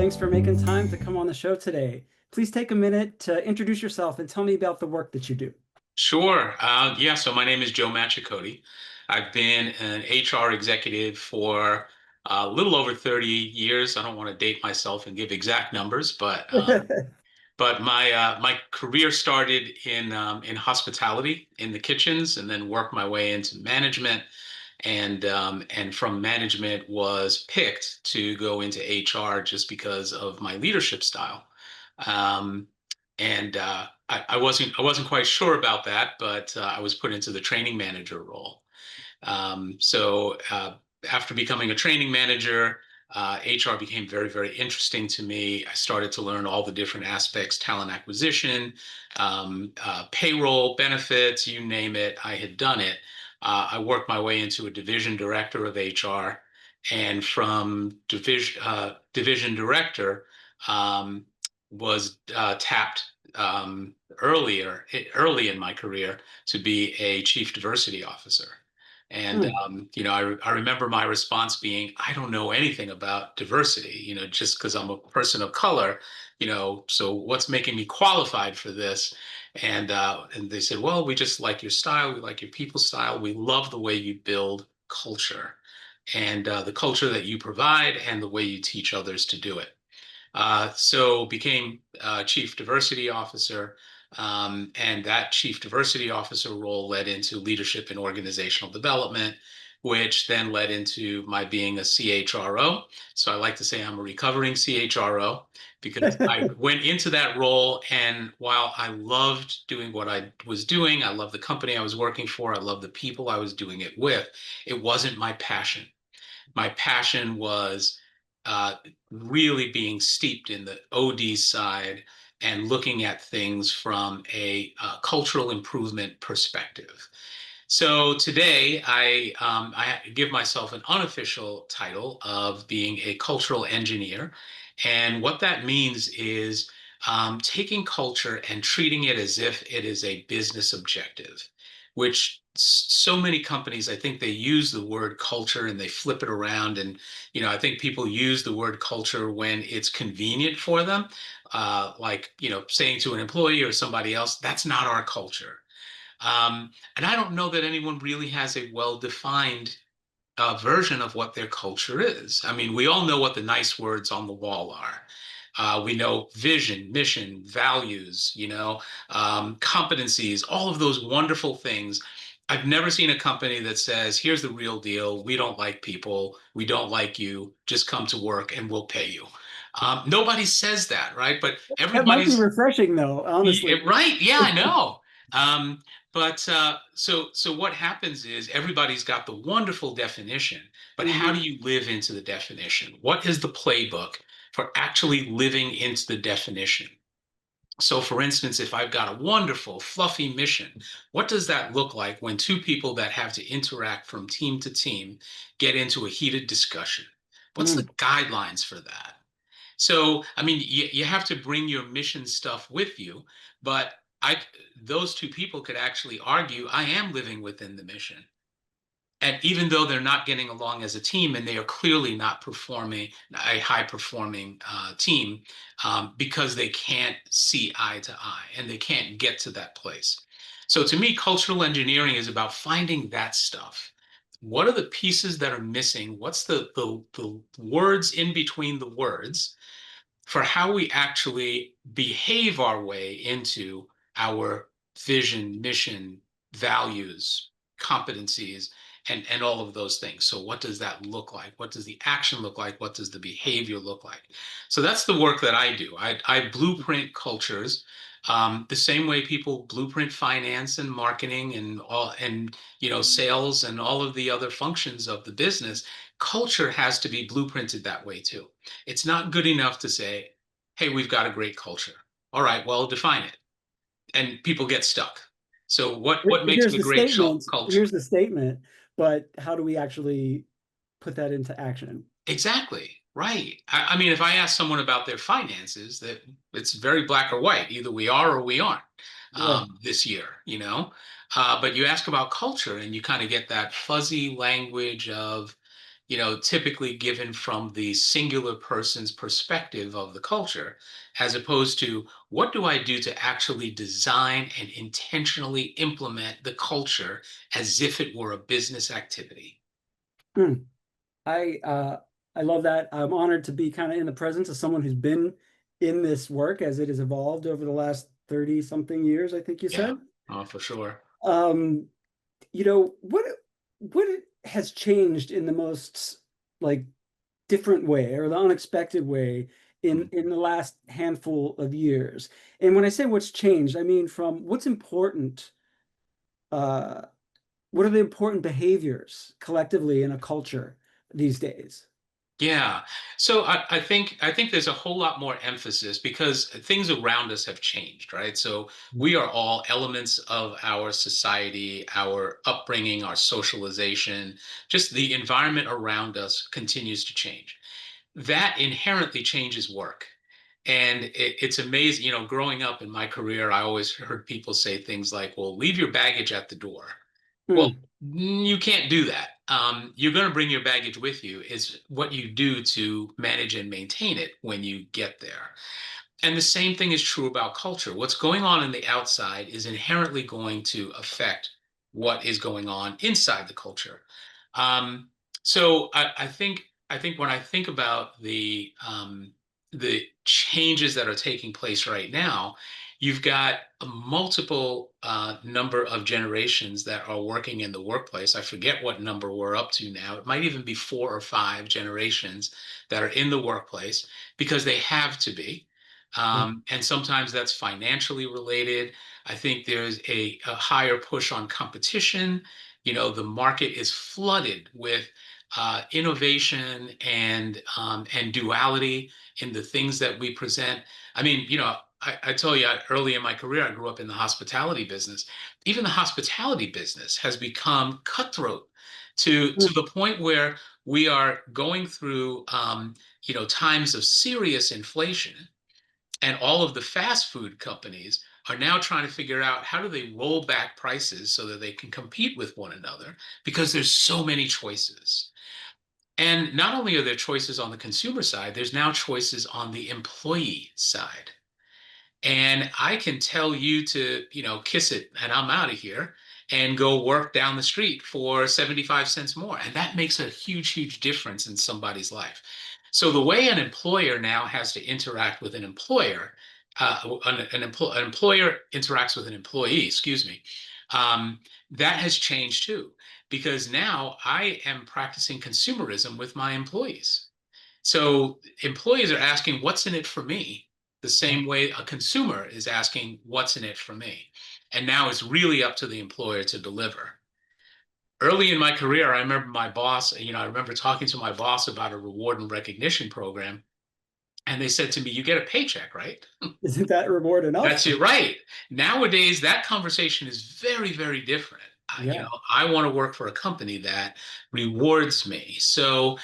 Thanks for making time to come on the show today. Please take a minute to introduce yourself and tell me about the work that you do. Sure. Yeah, so my name is Joe Machicote. I've been an HR executive for a little over 30 years. I don't want to date myself and give exact numbers, but my career started in hospitality in the kitchens, and then worked my way into management, and from management was picked to go into HR just because of my leadership style. Um, and I wasn't quite sure about that, but I was put into the training manager role. So after becoming a training manager, HR became very, very interesting to me. I started to learn all the different aspects, talent acquisition, payroll, benefits, you name it, I had done it. I worked my way into a division director of HR, and from division director, um, was tapped early in my career to be a chief diversity officer. And Hmm. I remember my response being, I don't know anything about diversity, just because I'm a person of color, so what's making me qualified for this? And they said, well, we just like your style, we like your people style, we love the way you build culture, and the culture that you provide and the way you teach others to do it. So became chief diversity officer, and that chief diversity officer role led into leadership and organizational development, which then led into my being a CHRO. So I like to say I'm a recovering CHRO because I went into that role, and while I loved doing what I was doing, I loved the company I was working for, I loved the people I was doing it with, it wasn't my passion. My passion was uh, really being steeped in the OD side and looking at things from a cultural improvement perspective. So today, I give myself an unofficial title of being a cultural engineer. And what that means is taking culture and treating it as if it is a business objective, which so many companies, I think they use the word culture and they flip it around. And, I think people use the word culture when it's convenient for them, like, saying to an employee or somebody else, that's not our culture. And I don't know that anyone really has a well-defined version of what their culture is. I mean, we all know what the nice words on the wall are. We know vision, mission, values, competencies, all of those wonderful things. I've never seen a company that says, here's the real deal. We don't like people. We don't like you. Just come to work and we'll pay you. Nobody says that, right? But That might be everybody's refreshing, though, honestly. right. Yeah, I know. But so what happens is everybody's got the wonderful definition, but how do Mhm. you live into the definition? What is the playbook for actually living into the definition? So, for instance, if I've got a wonderful, fluffy mission, what does that look like when two people that have to interact from team to team get into a heated discussion? What's the Mm. guidelines for that? So, I mean, you have to bring your mission stuff with you, but I those two people could actually argue, I am living within the mission. And even though they're not getting along as a team and they are clearly not performing a high performing team, because they can't see eye to eye and they can't get to that place. So to me, cultural engineering is about finding that stuff. What are the pieces that are missing? What's the words in between the words for how we actually behave our way into our vision, mission, values, competencies, and all of those things. So what does that look like? What does the action look like? What does the behavior look like? So that's the work that I do. I blueprint cultures, the same way people blueprint finance and marketing and all, and sales and all of the other functions of the business. Culture has to be blueprinted that way too. It's not good enough to say, hey, we've got a great culture. All right, well, define it. And people get stuck. So what makes Here's a the great statement. culture? Here's the statement, but how do we actually put that into action? Exactly. Right. I mean, if I ask someone about their finances, that it's very black or white. Either we are or we aren't Yeah. this year. But you ask about culture and you kind of get that fuzzy language of, typically given from the singular person's perspective of the culture, as opposed to what do I do to actually design and intentionally implement the culture as if it were a business activity. Hmm. I uh, I love that. I'm honored to be kind of in the presence of someone who's been in this work as it has evolved over the last 30 something years, I think you Yeah, said. oh, for sure. Um, what has changed in the most like different way or the unexpected way Mm. in the last handful of years? And when I say what's changed, I mean from what's important, uh, what are the important behaviors collectively in a culture these days? Yeah. So I think there's a whole lot more emphasis because things around us have changed, right? So we are all elements of our society, our upbringing, our socialization, just the environment around us continues to change. That inherently changes work. And it's amazing, growing up in my career, I always heard people say things like, well, leave your baggage at the door. Well, Hmm. you can't do that. You're going to bring your baggage with you. It's what you do to manage and maintain it when you get there. And the same thing is true about culture. What's going on in the outside is inherently going to affect what is going on inside the culture. Um, so I think when I think about the changes that are taking place right now, you've got a multiple number of generations that are working in the workplace. I forget what number we're up to now. It might even be 4 or 5 generations that are in the workplace because they have to be. Yeah. And sometimes that's financially related. I think there's a higher push on competition. The market is flooded with innovation and duality in the things that we present. I mean, I tell you, early in my career, I grew up in the hospitality business. Even the hospitality business has become cutthroat to Hmm. the point where we are going through, times of serious inflation, and all of the fast food companies are now trying to figure out how do they roll back prices so that they can compete with one another because there's so many choices. And not only are there choices on the consumer side, there's now choices on the employee side. And I can tell you to, kiss it and I'm out of here and go work down the street for 75 cents more. And that makes a huge, huge difference in somebody's life. So the way an employer now has to interact with an employer, an employer interacts with an employee, excuse me, um, that has changed too, because now I am practicing consumerism with my employees. So employees are asking, what's in it for me? The Yeah. same way a consumer is asking, what's in it for me? And now it's really up to the employer to deliver. Early in my career, I remember my boss, I remember talking to my boss about a reward and recognition program. And they said to me, you get a paycheck, right? Isn't that reward enough? That's it, right. Nowadays, that conversation is very, very different. Yeah. I want to work for a company that rewards me. So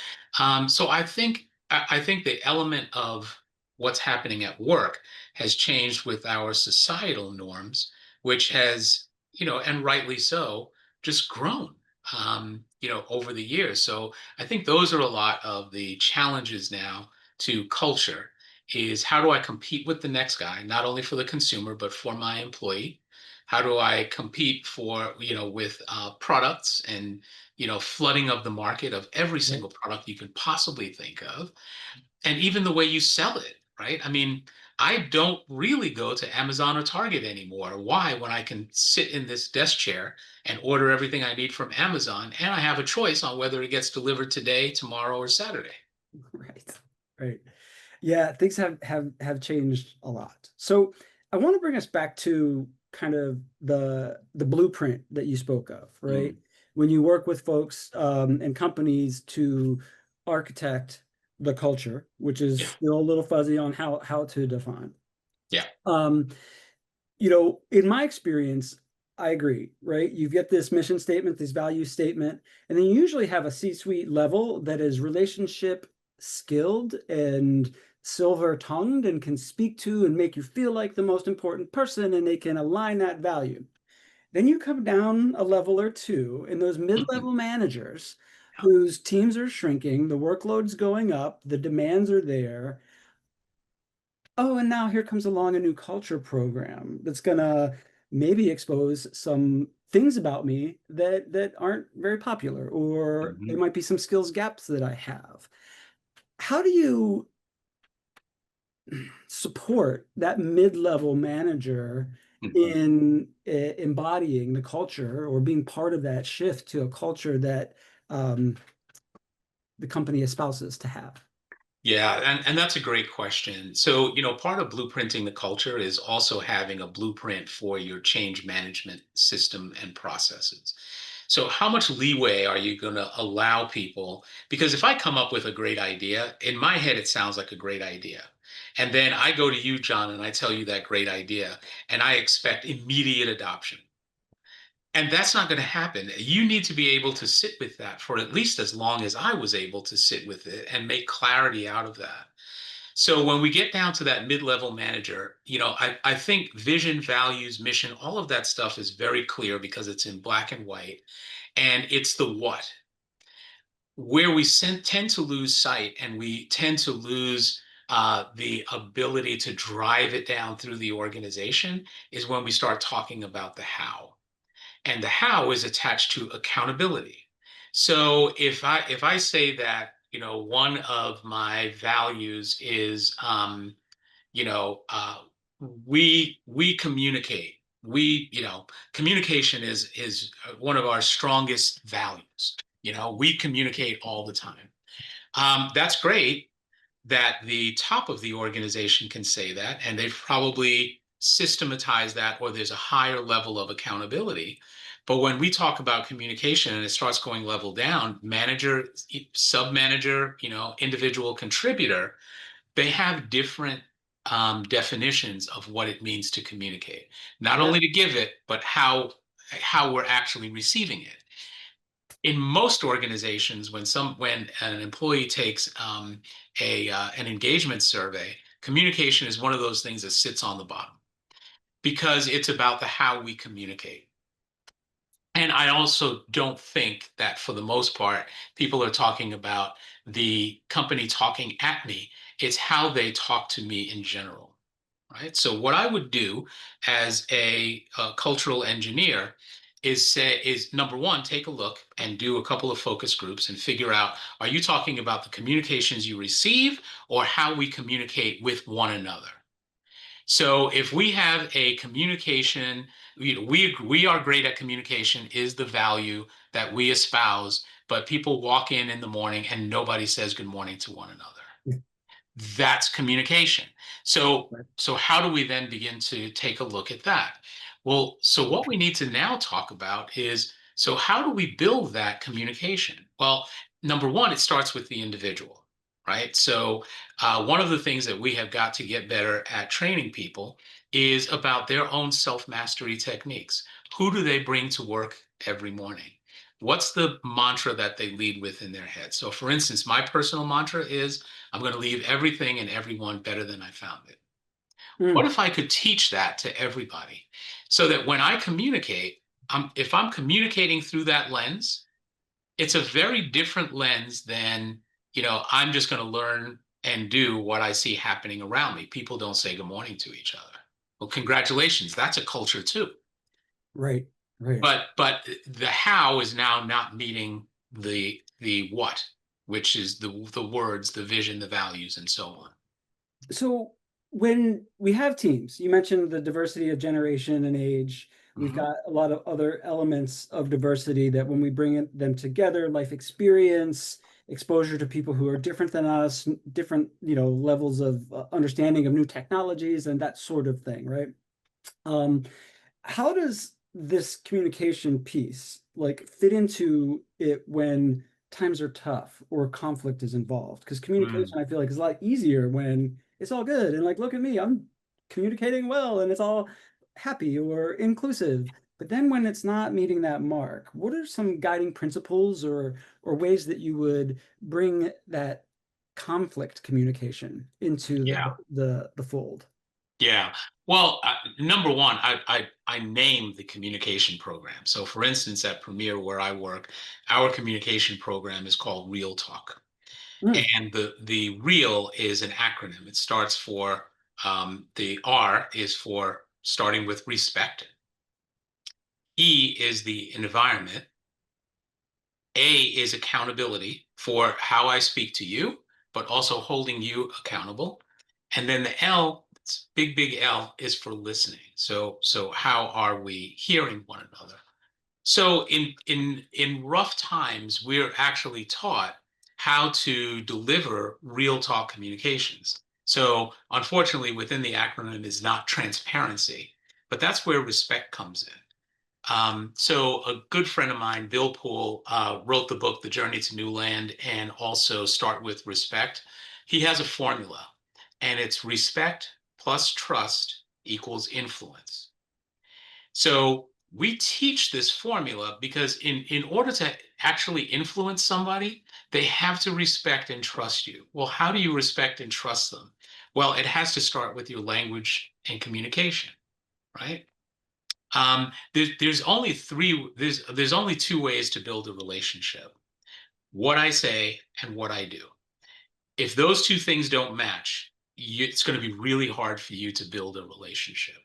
I think the element of what's happening at work has changed with our societal norms, which has, and rightly so, just grown, over the years. So I think those are a lot of the challenges now to culture is how do I compete with the next guy, not only for the consumer, but for my employee? How do I compete with products and, flooding of the market of every Right. single product you could possibly think of, and even the way you sell it, right? I mean, I don't really go to Amazon or Target anymore. Why? When I can sit in this desk chair and order everything I need from Amazon, and I have a choice on whether it gets delivered today, tomorrow, or Saturday. Right. Right. Yeah, things have changed a lot. So I want to bring us back to kind of the blueprint that you spoke of, right? Mm, When you work with folks and companies to architect the culture, which is yeah, still a little fuzzy on how to define. yeah. Um, in my experience, I agree, right? You get this mission statement, this value statement, and then you usually have a C-suite level that is relationship skilled and silver tongued and can speak to and make you feel like the most important person, and they can align that value. Then you come down a level or two, and those Mhm. mid-level managers whose teams are shrinking, the workload's going up, the demands are there. Oh, and now here comes along a new culture program that's gonna maybe expose some things about me that aren't very popular, or there Mhm. might be some skills gaps that I have. How do you support that mid-level manager Mhm. in embodying the culture or being part of that shift to a culture that um, the company espouses to have? Yeah, and that's a great question. So, part of blueprinting the culture is also having a blueprint for your change management system and processes. So, how much leeway are you going to allow people? Because if I come up with a great idea, in my head, it sounds like a great idea. And then I go to you, John, and I tell you that great idea, and I expect immediate adoption. And that's not going to happen. You need to be able to sit with that for at least as long as I was able to sit with it and make clarity out of that. So when we get down to that mid-level manager, I think vision, values, mission, all of that stuff is very clear because it's in black and white. And it's the what. Where we tend to lose sight and we tend to lose the ability to drive it down through the organization is when we start talking about the how. And the how is attached to accountability. So if I say that one of my values is you know uh, we communicate. Communication is one of our strongest values. We communicate all the time. That's great that the top of the organization can say that, and they've probably systematized that, or there's a higher level of accountability. But when we talk about communication and it starts going level down, manager, sub manager, individual contributor, they have different definitions of what it means to communicate. Not Yeah. only to give it, but how we're actually receiving it. In most organizations, when an employee takes an engagement survey, communication is one of those things that sits on the bottom because it's about the how we communicate. And I also don't think that for the most part, people are talking about the company talking at me. It's how they talk to me in general, right? So what I would do as a cultural engineer is number one, take a look and do a couple of focus groups and figure out, are you talking about the communications you receive or how we communicate with one another? So if we have a communication, we are great at communication is the value that we espouse, but people walk in the morning and nobody says good morning to one another. That's communication. So how do we then begin to take a look at that? Well, so what we need to now talk about is, so how do we build that communication? Well, number one, it starts with the individual, right? So one of the things that we have got to get better at training people is about their own self-mastery techniques. Who do they bring to work every morning? What's the mantra that they lead with in their head? So for instance, my personal mantra is, I'm going to leave everything and everyone better than I found it. What Mm, if I could teach that to everybody so that when I communicate, if I'm communicating through that lens, it's a very different lens than, I'm just going to learn and do what I see happening around me. People don't say good morning to each other. Well, congratulations. That's a culture too. right, right. But the how is now not meeting the what, which is the words, the vision, the values, and so on. So when we have teams, you mentioned the diversity of generation and age. We've Mhm. got a lot of other elements of diversity that when we bring them together, life experience, exposure to people who are different than us, different, levels of understanding of new technologies and that sort of thing, right? Um, how does this communication piece like fit into it when times are tough or conflict is involved? Because Mm. communication, I feel like, is a lot easier when it's all good and like, look at me, I'm communicating well and it's all happy or inclusive. But then when it's not meeting that mark, what are some guiding principles or ways that you would bring that conflict communication into Yeah. the fold? Yeah. Well, number one, I name the communication program. So, for instance, at Premier, where I work, our communication program is called Real Talk, Mm. and the Real is an acronym. It starts for the R is for starting with respect. E is the environment. A is accountability for how I speak to you, but also holding you accountable. And then the L, it's big, big L, is for listening. So how are we hearing one another? So in rough times, we're actually taught how to deliver real talk communications. So unfortunately, within the acronym is not transparency, but that's where respect comes in. So a good friend of mine, Bill Poole, wrote the book, The Journey to New Land, and also Start with Respect. He has a formula, and it's respect plus trust equals influence. So we teach this formula because in order to actually influence somebody, they have to respect and trust you. Well, how do you respect and trust them? Well, it has to start with your language and communication, right? There's only two ways to build a relationship: what I say and what I do. If those two things don't match, it's going to be really hard for you to build a relationship.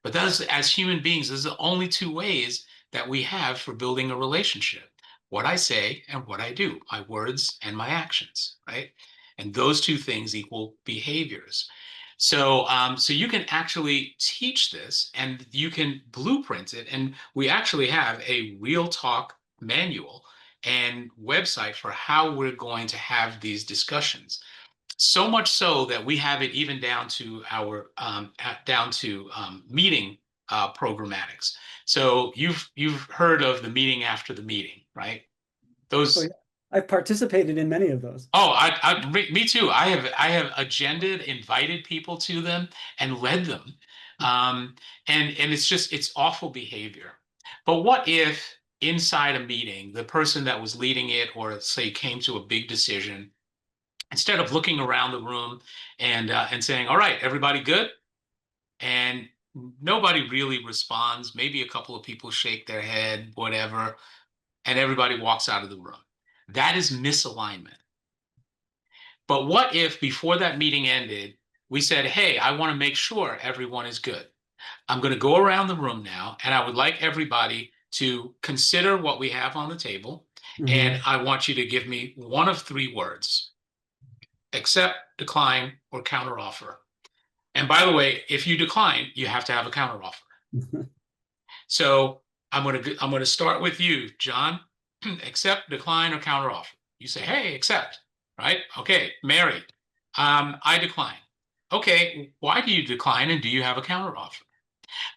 But that's, as human beings, those are the only two ways that we have for building a relationship: what I say and what I do, my words and my actions, right? And those two things equal behaviors. So you can actually teach this and you can blueprint it. And we actually have a real talk manual and website for how we're going to have these discussions. So much so that we have it even down to our meeting programmatics. So you've heard of the meeting after the meeting, right? Oh yeah, Those. I've participated in many of those. Oh, me too. I have agended, invited people to them, and led them, um, and it's awful behavior. But what if inside a meeting, the person that was leading it, or say, came to a big decision, instead of looking around the room and saying, "All right, everybody good?" and nobody really responds. Maybe a couple of people shake their head, whatever, and everybody walks out of the room. That is misalignment. But what if before that meeting ended, we said, "Hey, I want to make sure everyone is good. I'm going to go around the room now, and I would like everybody to consider what we have on the table, Hmm. and I want you to give me one of three words: accept, decline, or counteroffer. And by the way, if you decline, you have to have a counteroffer." So I'm gonna start with you, John. Accept, decline, or counteroffer. You say, "Hey, accept." Right? Okay, Mary. I decline. Okay, why do you decline, and do you have a counteroffer?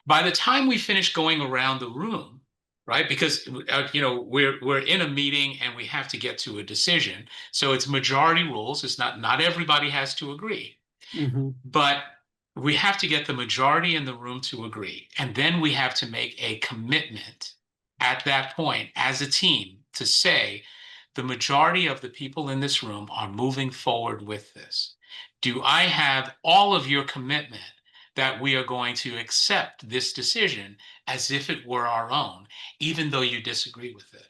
By the time we finish going around the room, right? Because we're in a meeting and we have to get to a decision. So it's majority rules. It's not everybody has to agree, Hmm. but we have to get the majority in the room to agree. And then we have to make a commitment at that point as a team to say, the majority of the people in this room are moving forward with this. Do I have all of your commitment that we are going to accept this decision as if it were our own, even though you disagree with it?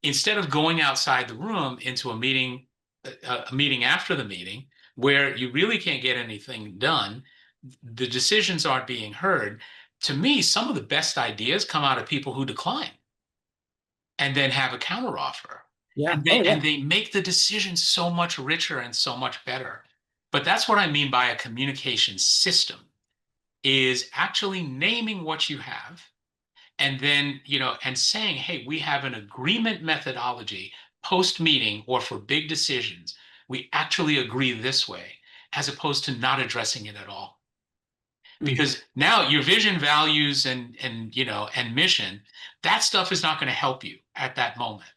Instead of going outside the room into a meeting after the meeting where you really can't get anything done, the decisions aren't being heard. To me, some of the best ideas come out of people who decline and then have a counteroffer. Yeah. And Oh yeah. they make the decision so much richer and so much better. But that's what I mean by a communication system, is actually naming what you have, and then and saying, "Hey, we have an agreement methodology post meeting or for big decisions. We actually agree this way," as opposed to not addressing it at all. Hmm. Because now your vision, values, and mission, that stuff is not going to help you at that moment.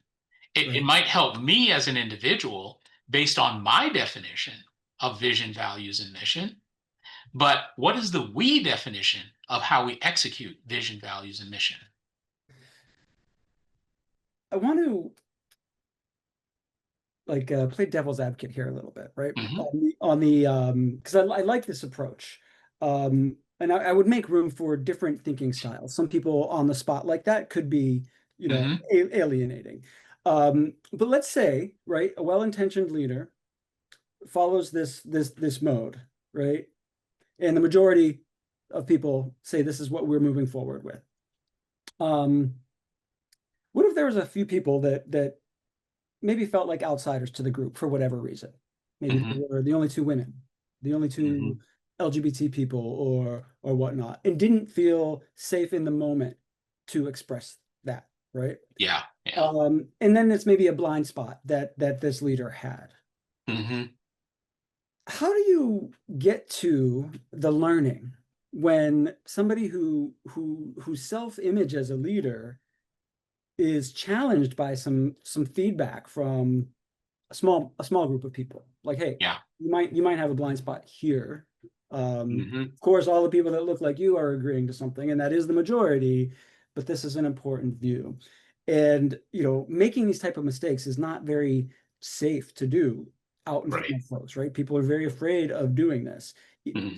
It Right. might help me as an individual based on my definition of vision, values, and mission. But what is the we definition of how we execute vision, values, and mission? I want to like play devil's advocate here a little bit, right? Mhm. On the because I like this approach. And I would make room for different thinking styles. Some people on the spot like that could be, Hmm. alienating. But let's say, right, a well-intentioned leader follows this mode, right? And the majority of people say this is what we're moving forward with. Um, what if there was a few people that maybe felt like outsiders to the group for whatever reason? Maybe they Hmm. were the only two women, the only two Hmm. LGBT people or whatnot, and didn't feel safe in the moment to express that, right? Yeah. Yeah. And then it's maybe a blind spot that this leader had. Hmm. How do you get to the learning when somebody whose self-image as a leader is challenged by some feedback from a small group of people? Like, hey, Yeah. you might have a blind spot here. Hmm. Of course, all the people that look like you are agreeing to something, and that is the majority, but this is an important view. And making these type of mistakes is not very safe to do out in front Right. of folks, right? People are very afraid of doing this. Hmm.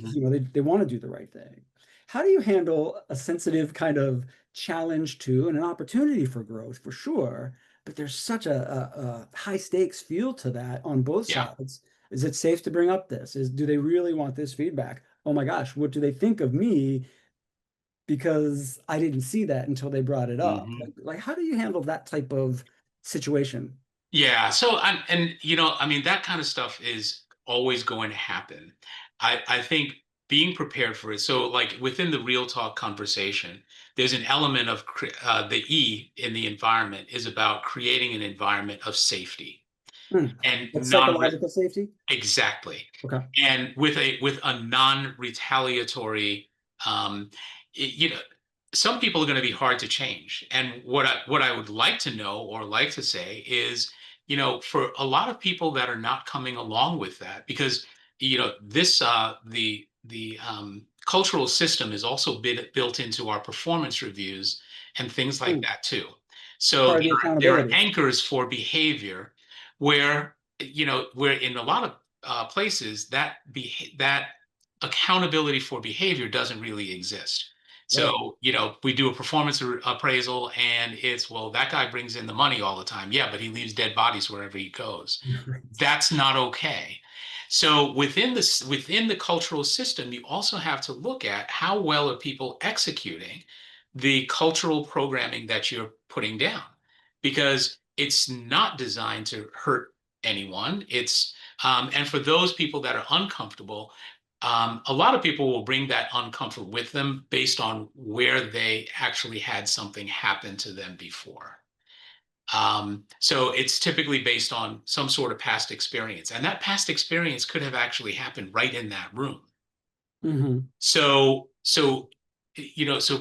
They want to do the right thing. How do you handle a sensitive kind of challenge to and an opportunity for growth for sure, but there's such a high stakes feel to that on both Yeah. sides? Is it safe to bring up this? Do they really want this feedback? Oh my gosh, what do they think of me because I didn't see that until they brought it up? Hmm. Like how do you handle that type of situation? Yeah. So, and I mean, that kind of stuff is always going to happen. I think being prepared for it. So, like within the real talk conversation, there's an element of the E in the environment is about creating an environment of safety Hmm. and Like psychological safety? exactly. Okay. And with a non-retaliatory, um, you know, some people are going to be hard to change. And what I would like to know or like to say is, for a lot of people that are not coming along with that, because this the cultural system is also built into our performance reviews and things like Hmm. that too. So Part of the there are accountability. anchors for behavior where where in a lot of places that accountability for behavior doesn't really exist. Right. So, we do a performance appraisal and it's, well, that guy brings in the money all the time. Yeah, but he leaves dead bodies wherever he goes. Right. That's not okay. So within the cultural system, you also have to look at how well are people executing the cultural programming that you're putting down, because it's not designed to hurt anyone. And for those people that are uncomfortable, a lot of people will bring that uncomfort with them based on where they actually had something happen to them before. So it's typically based on some sort of past experience, and that past experience could have actually happened right in that room. Hmm. So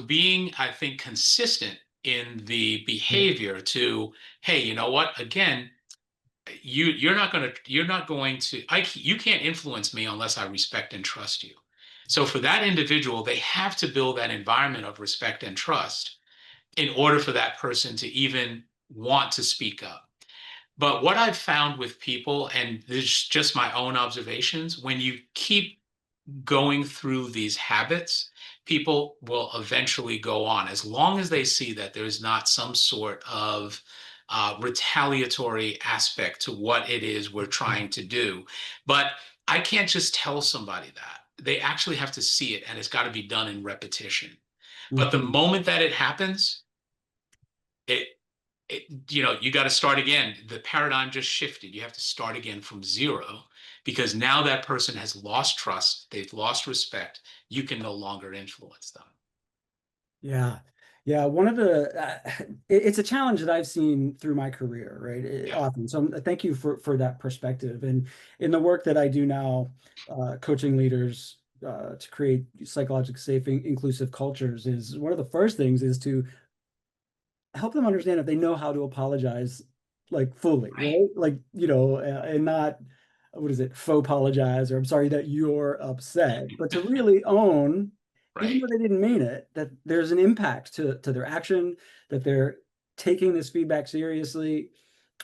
being, I think, consistent in the behavior to, hey, you know what? Again, you're not going to you can't influence me unless I respect and trust you. So for that individual, they have to build that environment of respect and trust in order for that person to even want to speak up. But what I've found with people, and this is just my own observations, when you keep going through these habits, people will eventually go on as long as they see that there's not some sort of retaliatory aspect to what it is we're trying to do. But I can't just tell somebody that. They actually have to see it, and it's got to be done in repetition. But the Hmm. moment that it happens, it, you got to start again. The paradigm just shifted. You have to start again from zero, because now that person has lost trust, they've lost respect. You can no longer influence them. Yeah. Yeah. One of it's a challenge that I've seen through my career, right? Yeah. Often. So thank you for that perspective. And in the work that I do now, coaching leaders to create psychologically safe, inclusive cultures is one of the first things is to help them understand if they know how to apologize like fully, Right. right? Like, and not, what is it, faux apologize, or I'm sorry that you're upset, but to really own, even Right. though they didn't mean it, that there's an impact to their action, that they're taking this feedback seriously.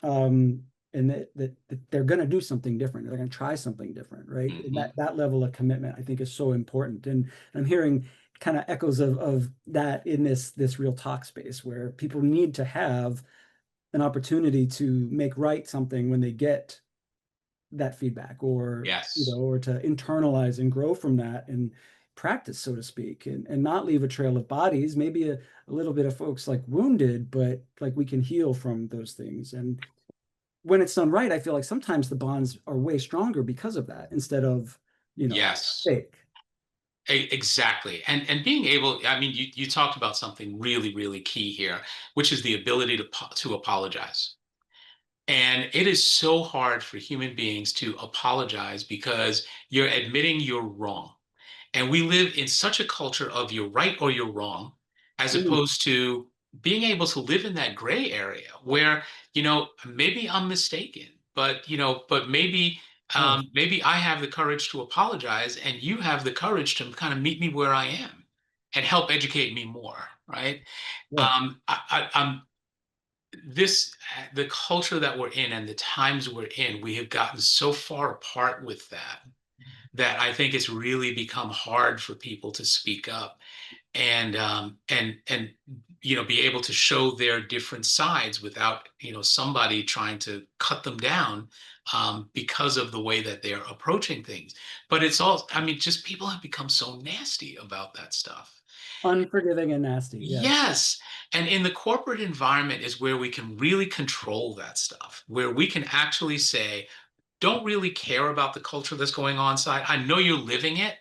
Um, and that they're going to do something different. They're going to try something different, right? And Hmm. that level of commitment, I think, is so important. And I'm hearing kind of echoes of that in this real talk space where people need to have an opportunity to make right something when they get that feedback, or Yes. or to internalize and grow from that and practice, so to speak, and not leave a trail of bodies, maybe a little bit of folks like wounded, but like we can heal from those things. And when it's done right, I feel like sometimes the bonds are way stronger because of that, instead of, Yes. fake. Exactly. And being able, I mean, you talked about something really, really key here, which is the ability to apologize. And it is so hard for human beings to apologize because you're admitting you're wrong. And we live in such a culture of you're right or you're wrong, as Mm. opposed to being able to live in that gray area where, maybe I'm mistaken, but Oh, maybe I have the courage to apologize and you have the courage to kind of meet me where I am and help educate me more, right? yeah. I'm this the culture that we're in and the times we're in, we have gotten so far apart with that I think it's really become hard for people to speak up and be able to show their different sides without somebody trying to cut them down because of the way that they're approaching things. But it's all, I mean, just people have become so nasty about that stuff. Unforgiving and nasty, yes. Yes. And in the corporate environment is where we can really control that stuff, where we can actually say, don't really care about the culture that's going on side. I know you're living it,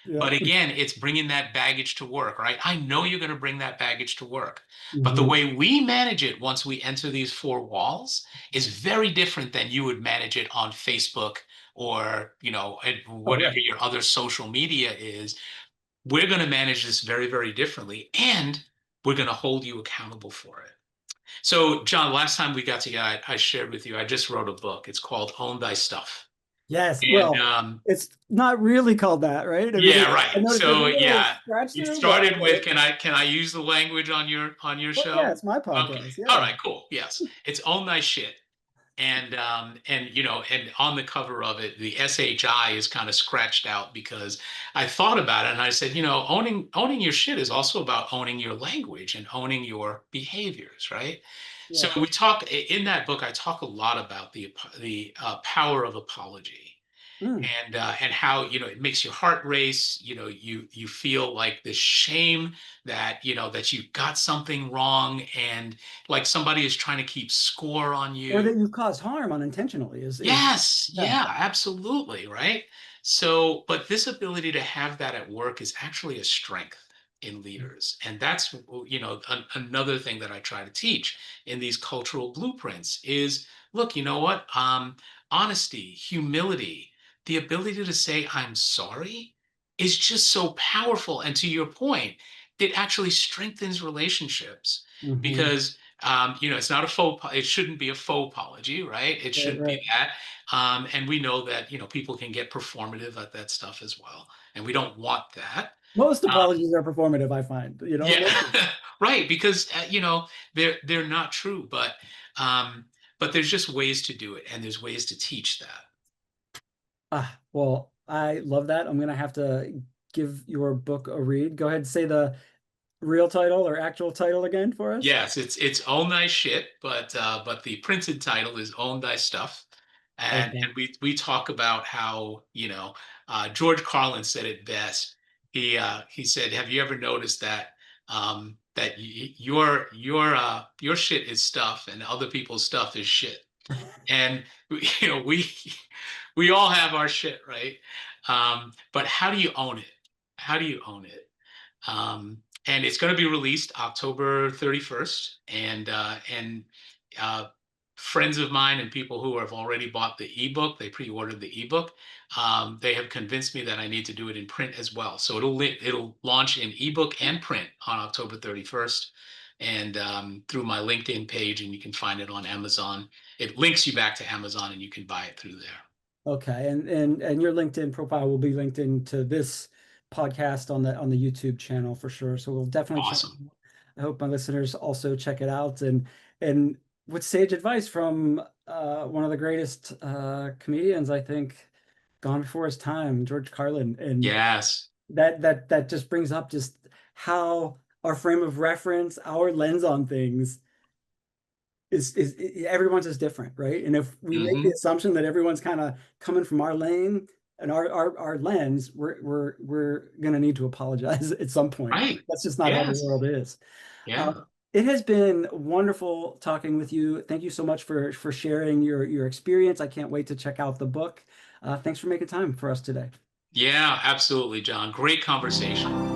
Yeah. but again, it's bringing that baggage to work, right? I know you're going to bring that baggage to work. But the Hmm. way we manage it once we enter these four walls is very different than you would manage it on Facebook or, Oh, whatever yeah. your other social media is. We're going to manage this very, very differently, and we're going to hold you accountable for it. So, John, last time we got together, I shared with you, I just wrote a book. It's called Own Thy Stuff. Yes. And Well, it's not really called that, right? I mean, yeah, I right. noticed there's a So little yeah, scratch you through, but I started get with it. can I use the language on your Oh, yeah, show? it's my Okay. podcast. All Yeah. right, cool. Yes. It's Own Thy Shit. And on the cover of it, the SHI is kind of scratched out because I thought about it and I said, owning your shit is also about owning your language and owning your behaviors, right? So Yeah. we talk in that book, I talk a lot about the power of apology Mm. and how it makes your heart race. You feel like this shame that you got something wrong and like somebody is trying to keep score on Or you. that you've caused harm unintentionally is Yes, yeah. yeah, absolutely, right? So, but this ability to have that at work is actually a strength in leaders. And that's, another thing that I try to teach in these cultural blueprints is, look, you know what? Honesty, humility, the ability to say, I'm sorry is just so powerful. And to your point, it actually strengthens relationships Hmm. because it's not a it shouldn't be a faux apology, right? It Right, shouldn't be right. that. And we know that, people can get performative at that stuff as well. And we don't want that. Most Um, apologies are performative, I find. yeah, Most, right. Because, they're not true, but there's just ways to do it. And there's ways to teach that. well, I love that. I'm gonna have to give your book a read. Go ahead and say the real title or actual title again for us. Yes, it's Own Thy Shit, but the printed title is Own Thy Stuff. And Okay. and we talk about how, George Carlin said it best. He said, "Have you ever noticed that your shit is stuff and other people's stuff is shit?" And we all have our shit, right? But how do you own it? How do you own it? And it's going to be released October 31st. And friends of mine and people who have already bought the ebook, they pre-ordered the ebook. They have convinced me that I need to do it in print as well. So it'll launch in ebook and print on October 31st, and through my LinkedIn page, and you can find it on Amazon. It links you back to Amazon, and you can buy it through there. Okay. And your LinkedIn profile will be linked into this podcast on the YouTube channel for sure. So we'll definitely check it Awesome. out. I hope my listeners also check it out. And with sage advice from one of the greatest comedians, I think, gone before his time, George Carlin. And Yes. that just brings up just how our frame of reference, our lens on things everyone's is different, right? And if we make the Hmm. assumption that everyone's kind of coming from our lane and our lens, we're gonna need to apologize at some point. Right. That's just not how the Yes. world is. Yeah. Um, it has been wonderful talking with you. Thank you so much for sharing your experience. I can't wait to check out the book. Thanks for making time for us today. Yeah, absolutely, John. Great conversation.